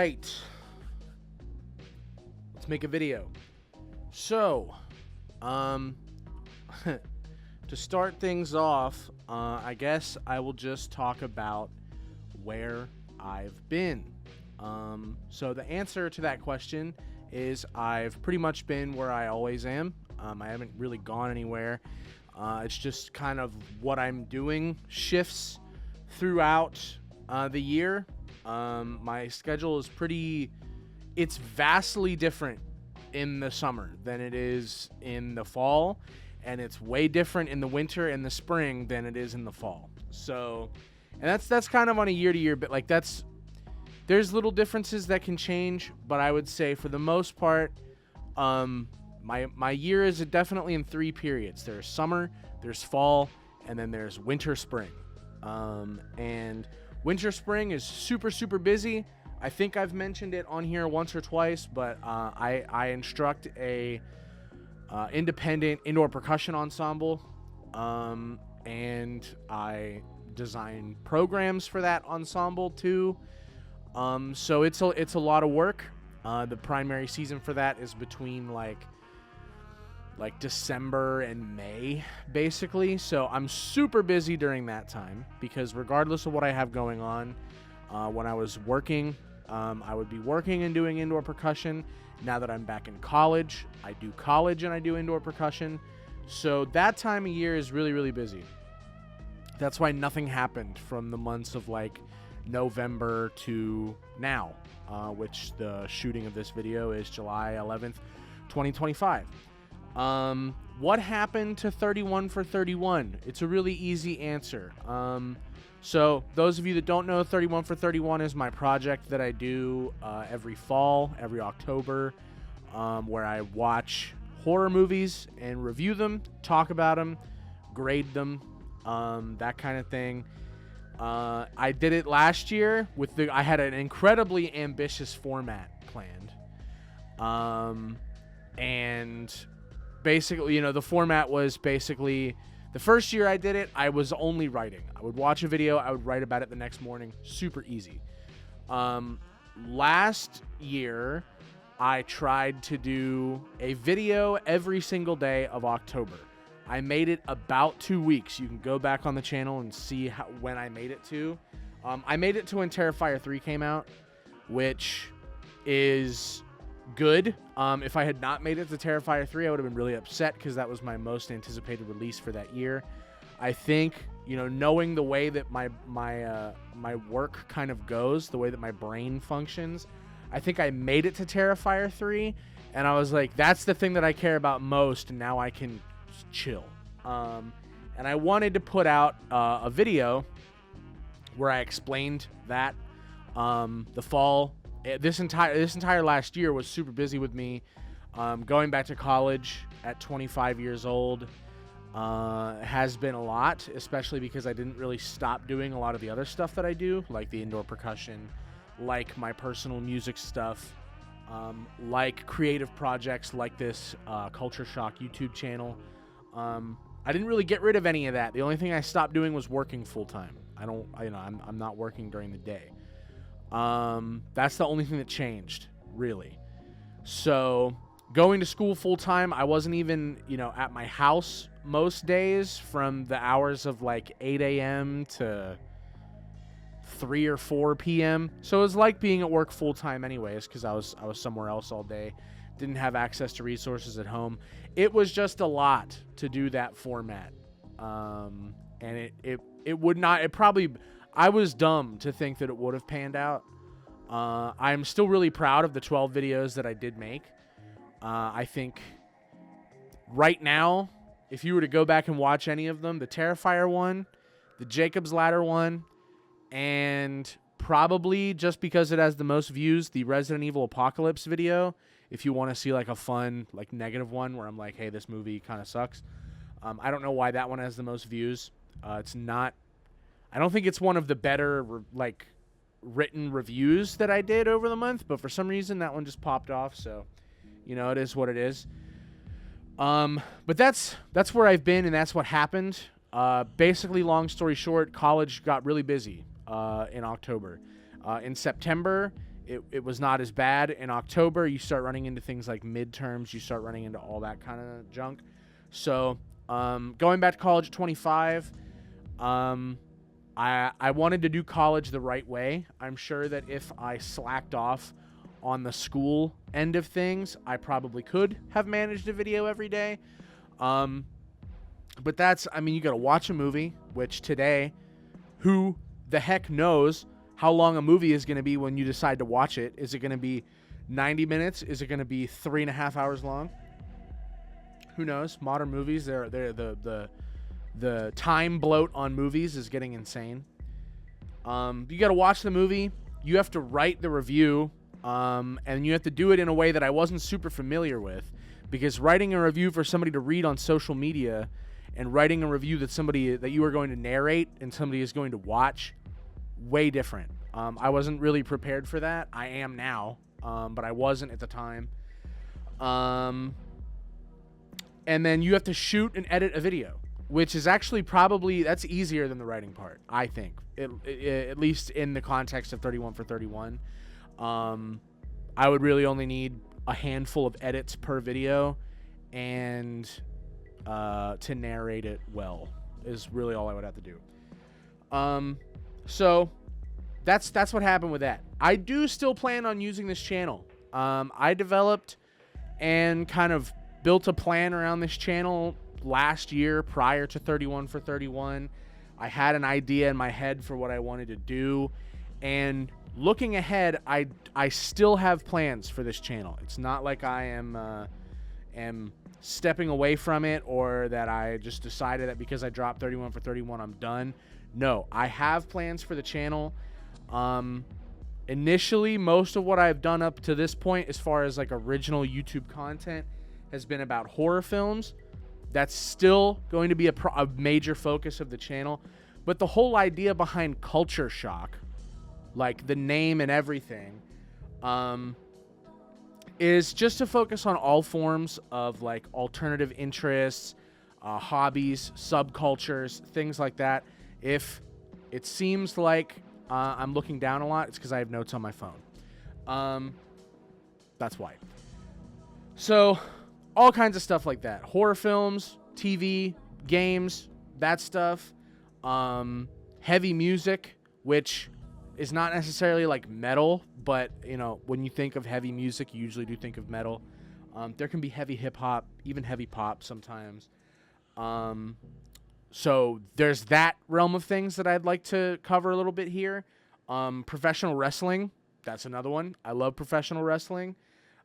right. Let's make a video. So, to start things off, I guess I will just talk about where I've been. So the answer to that question is I've pretty much been where I always am. I haven't really gone anywhere. It's just kind of what I'm doing shifts throughout the year. My schedule is it's vastly different in the summer than it is in the fall, and it's way different in the winter and the spring than it is in the fall. So, and that's kind of on a year-to-year, but like there's little differences that can change, but I would say for the most part, my year is definitely in 3 periods. There's summer, there's fall, and then there's winter, spring. And winter, spring is super, super busy. I think I've mentioned it on here once or twice, but I instruct a independent indoor percussion ensemble, and I design programs for that ensemble too. So it's a lot of work. The primary season for that is between like December and May, basically. So I'm super busy during that time because regardless of what I have going on, when I was working, I would be working and doing indoor percussion. Now that I'm back in college, I do college and I do indoor percussion. So that time of year is really, really busy. That's why nothing happened from the months of like November to now, which the shooting of this video is July 11th, 2025. What happened to 31 for 31? It's a really easy answer. So those of you that don't know, 31 for 31 is my project that I do every fall, every October, where I watch horror movies and review them, talk about them, grade them, that kind of thing. I did it last year I had an incredibly ambitious format planned. And basically, the format was basically the first year I did it, I was only writing. I would watch a video, I would write about it the next morning. Super easy. Last year, I tried to do a video every single day of October. I made it about 2 weeks. You can go back on the channel and see when I made it to. I made it to when Terrifier 3 came out, which is good. If I had not made it to Terrifier 3, I would have been really upset because that was my most anticipated release for that year. I think, knowing the way that my work kind of goes, the way that my brain functions, I think I made it to Terrifier 3, and I was like, that's the thing that I care about most, and now I can chill. And I wanted to put out a video where I explained that the fall. This entire last year was super busy with me. Going back to college at 25 years old has been a lot, especially because I didn't really stop doing a lot of the other stuff that I do, like the indoor percussion, like my personal music stuff, like creative projects like this Culture Shock YouTube channel. I didn't really get rid of any of that. The only thing I stopped doing was working full time. I'm not working during the day. That's the only thing that changed, really. So going to school full time, I wasn't even, at my house most days from the hours of like 8 a.m. to 3 or 4 p.m. So it was like being at work full time anyways, because I was somewhere else all day. Didn't have access to resources at home. It was just a lot to do that format. And it would not, I was dumb to think that it would have panned out. I'm still really proud of the 12 videos that I did make. I think right now, if you were to go back and watch any of them, the Terrifier one, the Jacob's Ladder one, and probably just because it has the most views, the Resident Evil Apocalypse video, if you want to see like a fun, like negative one where I'm like, hey, this movie kind of sucks. I don't know why that one has the most views. It's not, I don't think it's one of the better written reviews that I did over the month, but for some reason that one just popped off. So, it is what it is. But that's where I've been, and that's what happened. Basically, long story short, college got really busy in October. In September, it was not as bad. In October, you start running into things like midterms. You start running into all that kind of junk. So going back to college at 25, I wanted to do college the right way. I'm sure that if I slacked off on the school end of things, I probably could have managed a video every day. But that's, I mean, you got to watch a movie, which today, who the heck knows how long a movie is going to be when you decide to watch it? Is it going to be 90 minutes? Is it going to be 3.5 hours long? Who knows? Modern movies, the time bloat on movies is getting insane. You got to watch the movie. You have to write the review, and you have to do it in a way that I wasn't super familiar with, because writing a review for somebody to read on social media and writing a review that you are going to narrate and somebody is going to watch, way different. I wasn't really prepared for that. I am now, but I wasn't at the time. And then you have to shoot and edit a video, which is actually that's easier than the writing part, I think, at least in the context of 31 for 31. I would really only need a handful of edits per video, and to narrate it well is really all I would have to do. So that's what happened with that. I do still plan on using this channel. I developed and kind of built a plan around this channel last year prior to 31 for 31. I had an idea in my head for what I wanted to do, and looking ahead, I still have plans for this channel. It's not like I am stepping away from it, or that I just decided that because I dropped 31 for 31 I'm done. No, I have plans for the channel. Initially, most of what I've done up to this point as far as like original YouTube content has been about horror films. That's still going to be a major focus of the channel. But the whole idea behind Culture Shock, like the name and everything, is just to focus on all forms of like alternative interests, hobbies, subcultures, things like that. If it seems like I'm looking down a lot, it's because I have notes on my phone. That's why. So all kinds of stuff like that. Horror films, TV, games, that stuff. Heavy music, which is not necessarily like metal, but you know, when you think of heavy music, you usually do think of metal. There can be heavy hip hop, even heavy pop sometimes. So there's that realm of things that I'd like to cover a little bit here. Professional wrestling, that's another one. I love professional wrestling.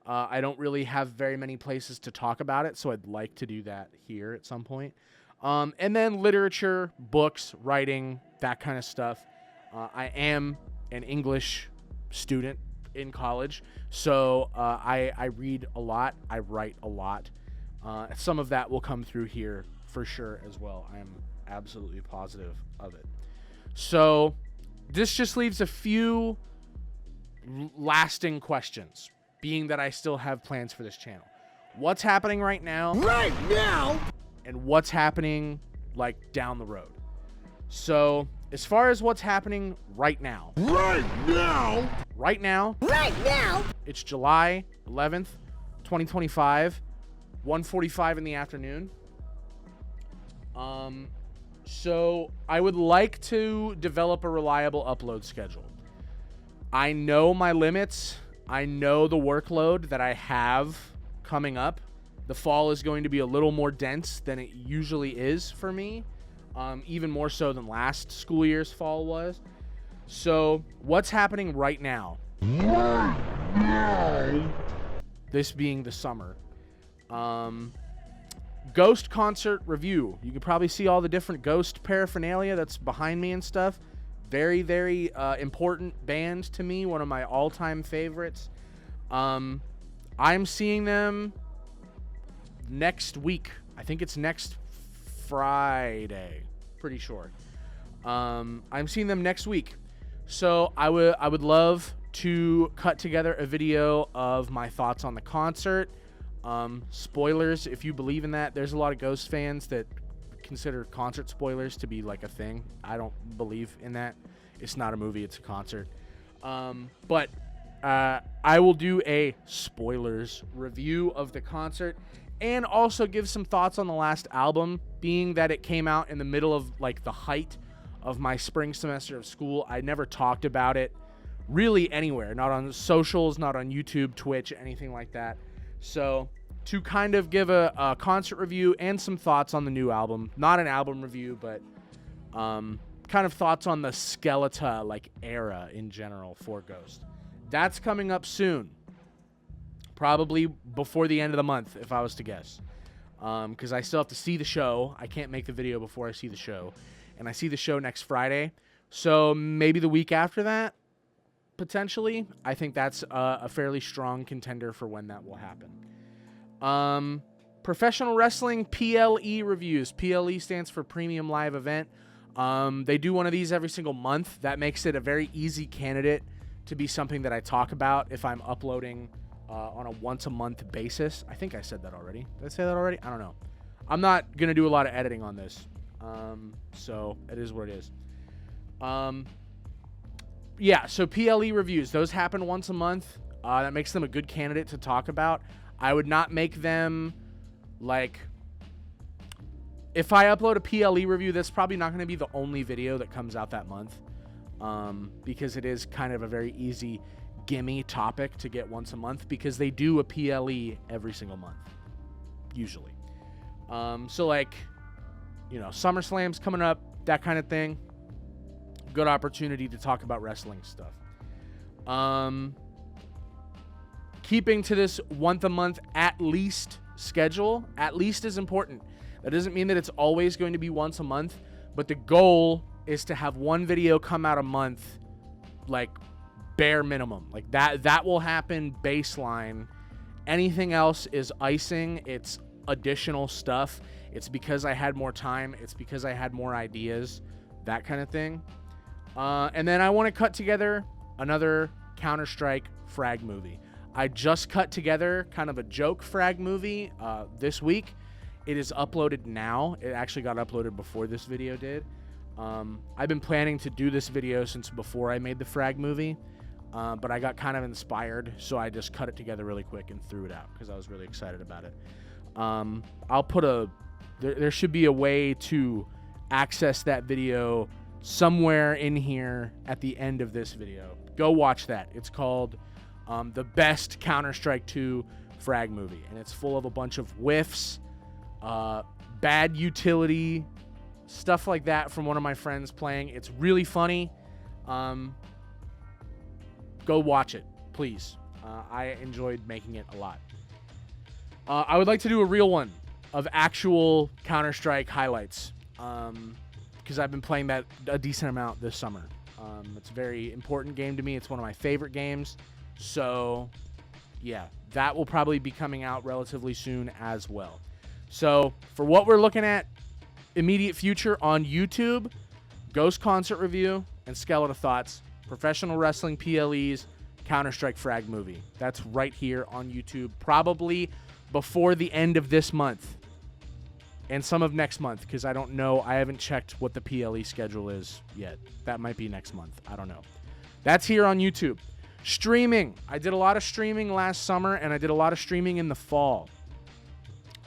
I don't really have very many places to talk about it, so I'd like to do that here at some point. And then literature, books, writing, that kind of stuff. I am an English student in college, so I read a lot. I write a lot. Some of that will come through here for sure as well. I am absolutely positive of it. So this just leaves a few lasting questions, being that I still have plans for this channel. What's happening right now? Right now! And what's happening like down the road. So as far as what's happening right now. Right now, it's July 11th, 2025, 1:45 in the afternoon. So I would like to develop a reliable upload schedule. I know my limits. I know the workload that I have coming up. The fall is going to be a little more dense than it usually is for me, even more so than last school year's fall was. So what's happening right now? This being the summer. Ghost concert review. You can probably see all the different Ghost paraphernalia that's behind me and stuff. Very, very important band to me. One of my all-time favorites. I'm seeing them next week. I think it's next Friday. Pretty sure. I'm seeing them next week. So I would love to cut together a video of my thoughts on the concert. Spoilers, if you believe in that. There's a lot of Ghost fans that consider concert spoilers to be like a thing. I don't believe in that. It's not a movie, it's a concert. But I will do a spoilers review of the concert and also give some thoughts on the last album, being that it came out in the middle of like the height of my spring semester of school. I never talked about it really anywhere, not on socials, not on YouTube, Twitch, anything like that. So to kind of give a concert review and some thoughts on the new album, not an album review, but kind of thoughts on the Skeletor like era in general for Ghost. That's coming up soon. Probably before the end of the month, if I was to guess. Because I still have to see the show. I can't make the video before I see the show. And I see the show next Friday. So maybe the week after that, potentially. I think that's a fairly strong contender for when that will happen. Professional Wrestling PLE reviews. PLE stands for Premium Live Event. They do one of these every single month. That makes it a very easy candidate to be something that I talk about if I'm uploading on a once-a-month basis. I think I said that already. Did I say that already? I don't know. I'm not going to do a lot of editing on this. So it is what it is. Yeah, so PLE reviews. Those happen once a month. That makes them a good candidate to talk about. I would not make them, like... If I upload a PLE review, that's probably not going to be the only video that comes out that month. Because it is kind of a very easy... gimme topic to get once a month, because they do a PLE every single month usually. So like, you know, SummerSlam's coming up, that kind of thing. Good opportunity to talk about wrestling stuff. Keeping to this once a month at least schedule. At least is important. That doesn't mean that it's always going to be once a month, but the goal is to have one video come out a month, like bare minimum. Like that will happen baseline. Anything else is icing. It's additional stuff. It's because I had more time. It's because I had more ideas, that kind of thing. And then I want to cut together another Counter-Strike frag movie. I just cut together kind of a joke frag movie this week. It is uploaded now. It actually got uploaded before this video did. I've been planning to do this video since before I made the frag movie. But I got kind of inspired, so I just cut it together really quick and threw it out because I was really excited about it. I'll put there should be a way to access that video somewhere in here at the end of this video. Go watch that. It's called The Best Counter-Strike 2 Frag Movie, and it's full of a bunch of whiffs, bad utility, stuff like that from one of my friends playing. It's really funny. Go watch it, please. I enjoyed making it a lot. I would like to do a real one of actual Counter-Strike highlights, because I've been playing that a decent amount this summer. It's a very important game to me. It's one of my favorite games. So, yeah, that will probably be coming out relatively soon as well. So, for what we're looking at, immediate future on YouTube, Ghost Concert Review, and Skeletor Thoughts, Professional Wrestling PLEs, Counter-Strike frag movie. That's right here on YouTube, probably before the end of this month and some of next month, because I don't know. I haven't checked what the PLE schedule is yet. That might be next month. I don't know. That's here on YouTube. Streaming. I did a lot of streaming last summer, and I did a lot of streaming in the fall.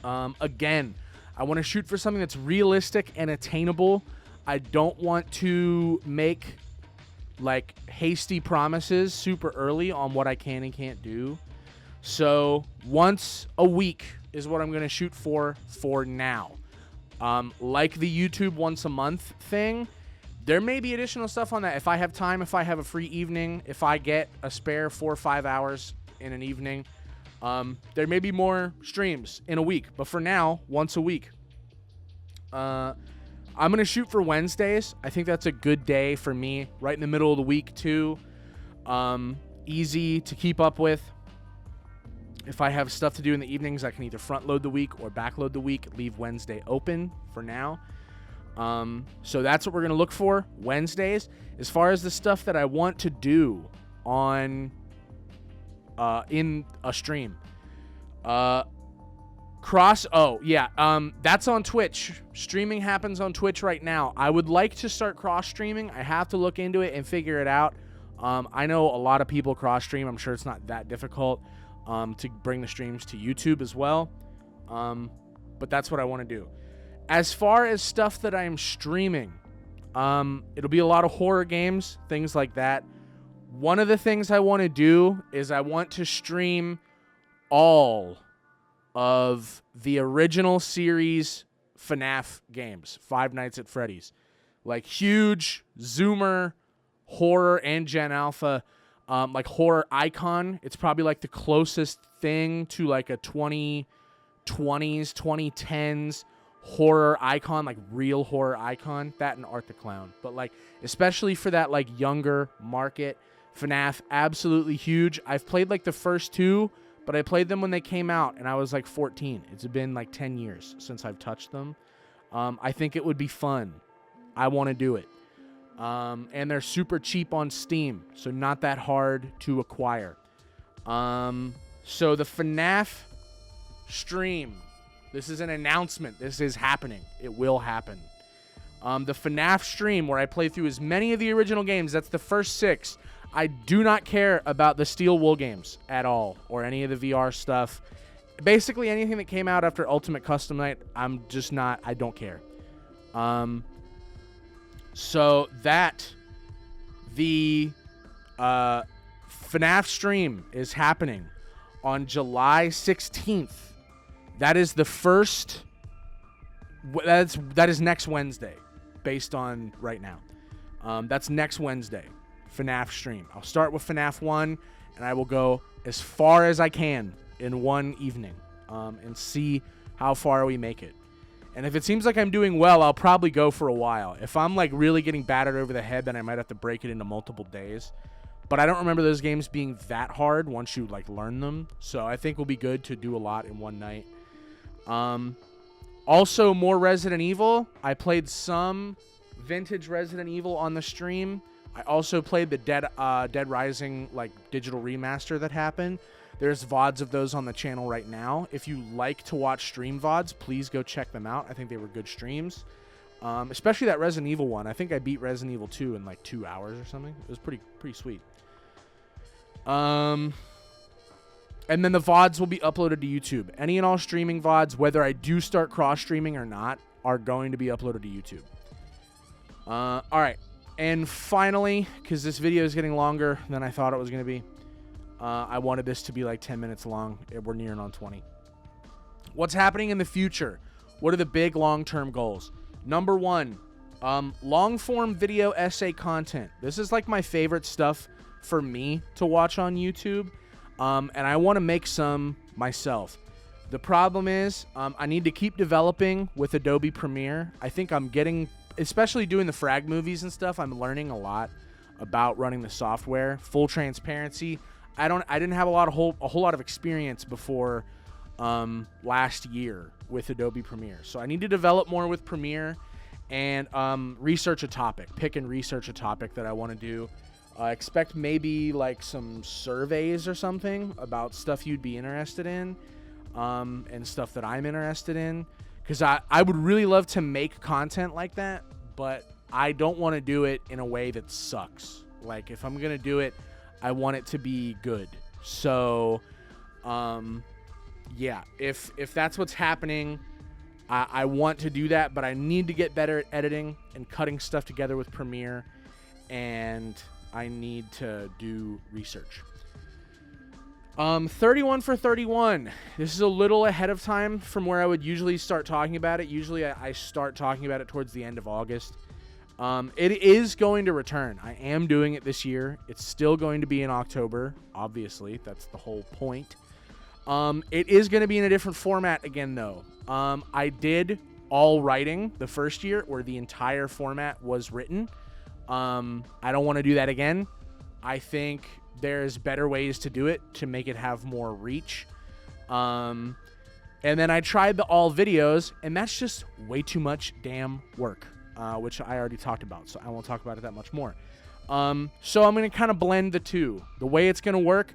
Again, I want to shoot for something that's realistic and attainable. I don't want to make like hasty promises super early on what I can and can't do. So once a week is what I'm going to shoot for now. Like the YouTube once a month thing, there may be additional stuff on that. If I have time, if I have a free evening, if I get a spare 4 or 5 hours in an evening, there may be more streams in a week. But for now, once a week. I'm going to shoot for Wednesdays. I think that's a good day for me. Right in the middle of the week, too. Easy to keep up with. If I have stuff to do in the evenings, I can either front load the week or back load the week. Leave Wednesday open for now. So that's what we're going to look for. Wednesdays. As far as the stuff that I want to do on in a stream. That's on Twitch. Streaming happens on Twitch right now. I would like to start cross streaming. I have to look into it and figure it out. I know a lot of people cross stream. I'm sure it's not that difficult to bring the streams to YouTube as well. But that's what I want to do. As far as stuff that I am streaming, it'll be a lot of horror games, things like that. One of the things I want to do is I want to stream all of the original series FNAF games, Five Nights at Freddy's. Like huge zoomer horror and Gen Alpha, like horror icon. It's probably like the closest thing to like a 2020s, 2010s horror icon, like real horror icon. That and Art the Clown. But like, especially for that like younger market, FNAF, absolutely huge. I've played like the first two, but I played them when they came out and I was like 14. It's been like 10 years since I've touched them. I think it would be fun. I want to do it. And they're super cheap on Steam, so not that hard to acquire. So the FNAF stream, this is an announcement. This is happening. It will happen. The FNAF stream where I play through as many of the original games, that's the first 6. I do not care about the Steel Wool games at all, or any of the VR stuff. Basically anything that came out after Ultimate Custom Night, I don't care. So that the FNAF stream is happening on July 16th. That is the first. That is next Wednesday, based on right now. That's next Wednesday, FNAF stream. I'll start with FNAF 1, and I will go as far as I can in one evening, and see how far we make it. And if it seems like I'm doing well, I'll probably go for a while. If I'm like really getting battered over the head, then I might have to break it into multiple days. But I don't remember those games being that hard once you like learn them. So I think it'll be good to do a lot in one night. Also, more Resident Evil. I played some vintage Resident Evil on the stream. I also played the Dead Rising like digital remaster that happened. There's VODs of those on the channel right now. If you like to watch stream VODs, please go check them out. I think they were good streams. Especially that Resident Evil one. I think I beat Resident Evil 2 in like 2 hours or something. It was pretty sweet. And then the VODs will be uploaded to YouTube. Any and all streaming VODs, whether I do start cross-streaming or not, are going to be uploaded to YouTube. All right. And finally, because this video is getting longer than I thought it was going to be, I wanted this to be like 10 minutes long. We're nearing on 20. What's happening in the future? What are the big long-term goals? Number 1, long-form video essay content. This is like my favorite stuff for me to watch on YouTube. And I want to make some myself. The problem is I need to keep developing with Adobe Premiere. I think I'm getting, especially doing the frag movies and stuff, I'm learning a lot about running the software. Full transparency. I didn't have a whole lot of experience before last year with Adobe Premiere. So I need to develop more with Premiere and research a topic. Pick and research a topic that I want to do. Expect maybe like some surveys or something about stuff you'd be interested in, and stuff that I'm interested in. Because I would really love to make content like that, but I don't want to do it in a way that sucks. Like, if I'm going to do it, I want it to be good. So, yeah, if that's what's happening, I want to do that, but I need to get better at editing and cutting stuff together with Premiere, and I need to do research. 31 for 31. This is a little ahead of time from where I would usually start talking about it. Usually I start talking about it towards the end of August. It is going to return. I am doing it this year. It's still going to be in October, obviously. That's the whole point. It is going to be in a different format again, though. I did all writing the first year, where the entire format was written. I don't want to do that again. I think there's better ways to do it to make it have more reach. And then I tried the all videos, and that's just way too much damn work, which I already talked about, so I won't talk about it that much more. So I'm going to kind of blend the two. The way it's going to work,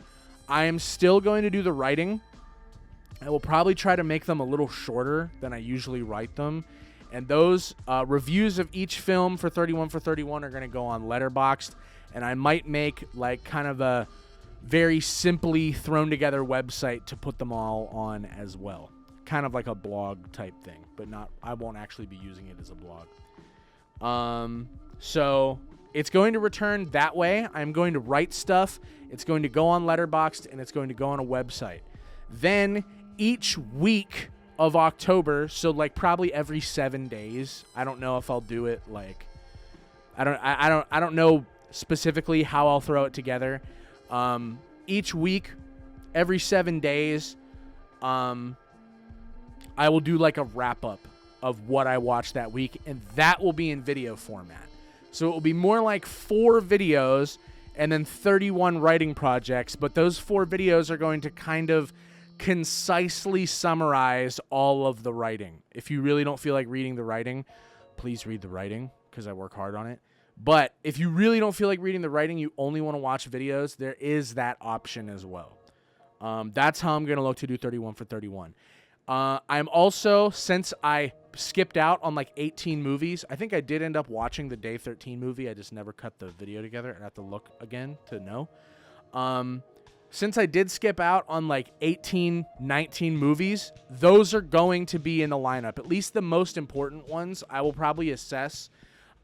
I am still going to do the writing. I will probably try to make them a little shorter than I usually write them. And those reviews of each film for 31 for 31 are going to go on Letterboxd. and I might make like kind of a very simply thrown together website to put them all on as well. Kind of like a blog type thing, but not, I won't actually be using it as a blog. So it's going to return that way. I'm going to write stuff. It's going to go on Letterboxd, and it's going to go on a website. Then each week of October, so like probably every 7 days. I don't know if I'll do it like I don't know specifically how I'll throw it together. Each week, every 7 days, I will do like a wrap up of what I watched that week, and that will be in video format. So it will be more like 4 videos and then 31 writing projects, but those 4 videos are going to kind of concisely summarize all of the writing. If you really don't feel like reading the writing, please read the writing because I work hard on it. But if you really don't feel like reading the writing, you only want to watch videos, there is that option as well. That's how I'm going to look to do 31 for 31. I'm also, since I skipped out on like 18 movies, I think I did end up watching the Day 13 movie. I just never cut the video together. I'd have to look again to know. Since I did skip out on like 18, 19 movies, those are going to be in the lineup. At least the most important ones I will probably assess.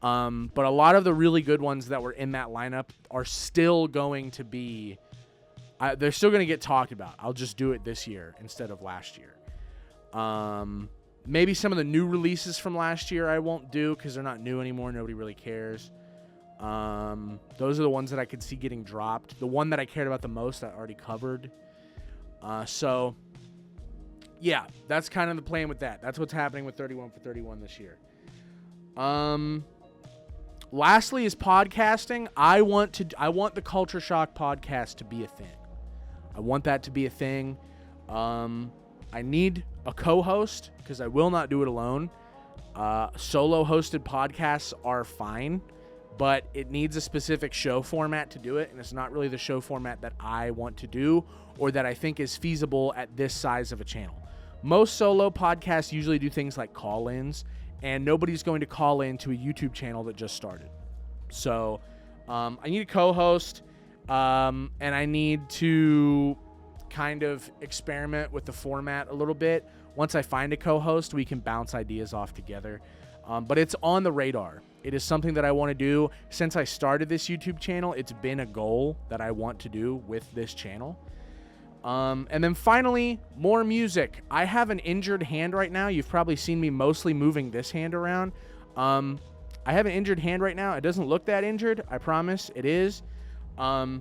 But a lot of the really good ones that were in that lineup are still going to be, they're still going to get talked about. I'll just do it this year instead of last year. Maybe some of the new releases from last year I won't do because they're not new anymore. Nobody really cares. Those are the ones that I could see getting dropped. The one that I cared about the most, I already covered. So, yeah, that's kind of the plan with that. That's what's happening with 31 for 31 this year. Lastly is podcasting. I want the Culture Shock podcast to be a thing. I want that to be a thing. I need a co-host because I will not do it alone. Solo hosted podcasts are fine, but it needs a specific show format to do it, and it's not really the show format that I want to do or that I think is feasible at this size of a channel. Most solo podcasts usually do things like call-ins, and nobody's going to call in to a YouTube channel that just started. So I need a co-host, and I need to kind of experiment with the format a little bit. Once I find a co-host, we can bounce ideas off together. But it's on the radar. It is something that I want to do. Since I started this YouTube channel, it's been a goal that I want to do with this channel. And then finally, more music. I have an injured hand right now. You've probably seen me mostly moving this hand around. I have an injured hand right now. It doesn't look that injured. I promise it is. I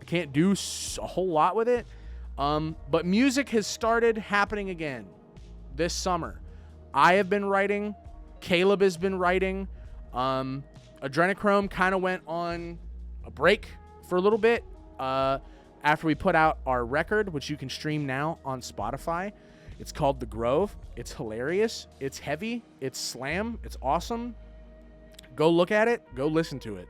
can't do a whole lot with it. But music has started happening again this summer. I have been writing. Caleb has been writing. Adrenochrome kind of went on a break for a little bit after we put out our record, which you can stream now on Spotify. It's called The Grove. It's hilarious. It's heavy. It's slam. It's awesome. Go look at it. Go listen to it.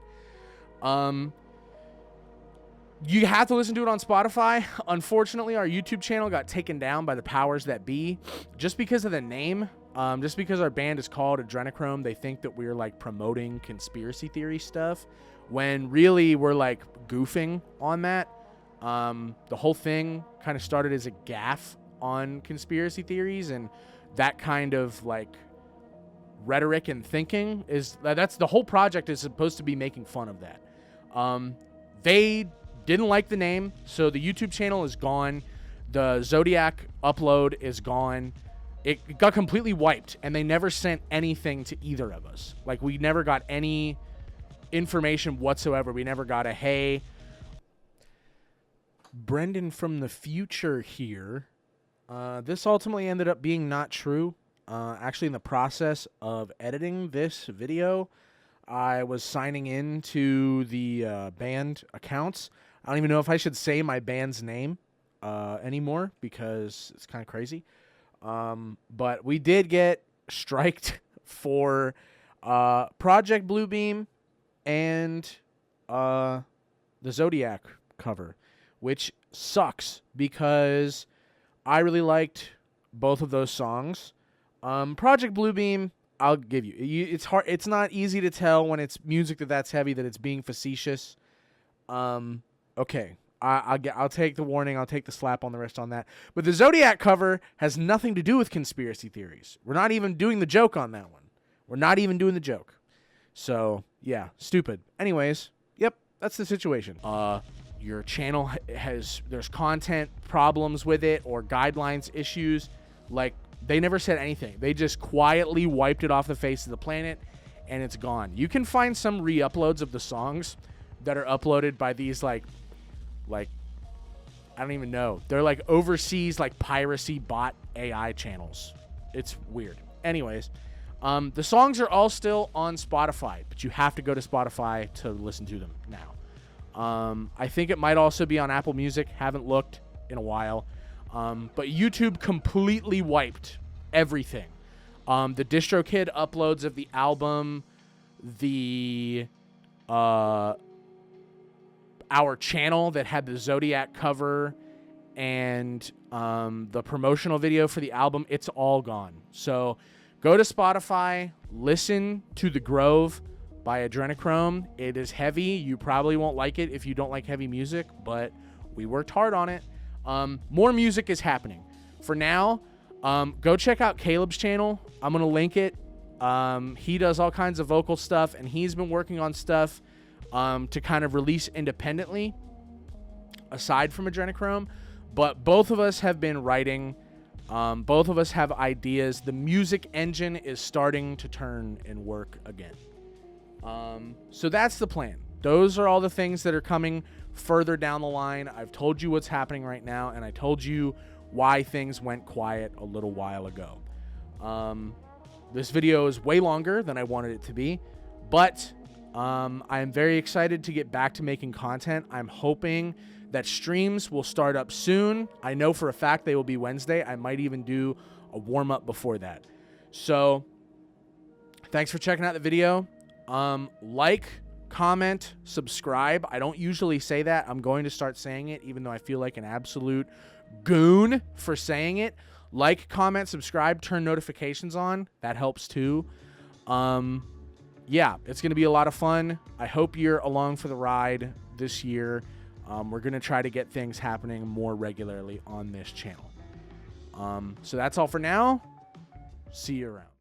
You have to listen to it on Spotify. Unfortunately, our YouTube channel got taken down by the powers that be just because of the name. Just because our band is called Adrenochrome, they think that we're like promoting conspiracy theory stuff when really we're like goofing on that. The whole thing kind of started as a gaffe on conspiracy theories, and that kind of like rhetoric and thinking that's the whole project is supposed to be making fun of that. They didn't like the name, so the YouTube channel is gone. The Zodiac upload is gone. It got completely wiped, and they never sent anything to either of us. Like, we never got any information whatsoever. We never got a, hey, Brendan from the future here. This ultimately ended up being not true. Actually, in the process of editing this video, I was signing in to the band accounts. I don't even know if I should say my band's name anymore because it's kind of crazy. But we did get striked for Project Bluebeam and the Zodiac cover, which sucks because I really liked both of those songs. Project Bluebeam, I'll give you. It's hard. It's not easy to tell when it's music that's heavy that it's being facetious. Okay. I'll take the warning. I'll take the slap on the wrist on that. But the Zodiac cover has nothing to do with conspiracy theories. We're not even doing the joke on that one. We're not even doing the joke. So, yeah, stupid. Anyways, yep, that's the situation. Your channel there's content problems with it or guidelines issues. Like, they never said anything. They just quietly wiped it off the face of the planet, and it's gone. You can find some re-uploads of the songs that are uploaded by these, like I don't even know. They're like overseas, like piracy bot AI channels. It's weird. Anyways, the songs are all still on Spotify, but you have to go to Spotify to listen to them now. I think it might also be on Apple Music. Haven't looked in a while. But YouTube completely wiped everything. The DistroKid uploads of the album, our channel that had the Zodiac cover, and the promotional video for the album, it's all gone. So go to Spotify, listen to The Grove by Adrenochrome. It is heavy. You probably won't like it if you don't like heavy music, but we worked hard on it. More music is happening. For now, go check out Caleb's channel. I'm going to link it. He does all kinds of vocal stuff, and he's been working on stuff to kind of release independently aside from Adrenochrome. But both of us have been writing. Both of us have ideas. The music engine is starting to turn and work again. So that's the plan. Those are all the things that are coming further down the line. I've told you what's happening right now, and I told you why things went quiet a little while ago. This video is way longer than I wanted it to be, but I am very excited to get back to making content. I'm hoping that streams will start up soon. I know for a fact they will be Wednesday. I might even do a warm-up before that. So thanks for checking out the video. Like, comment, subscribe. I don't usually say that. I'm going to start saying it, even though I feel like an absolute goon for saying it. Like, comment, subscribe, turn notifications on. That helps too. Yeah, it's going to be a lot of fun. I hope you're along for the ride this year. We're going to try to get things happening more regularly on this channel. So that's all for now. See you around.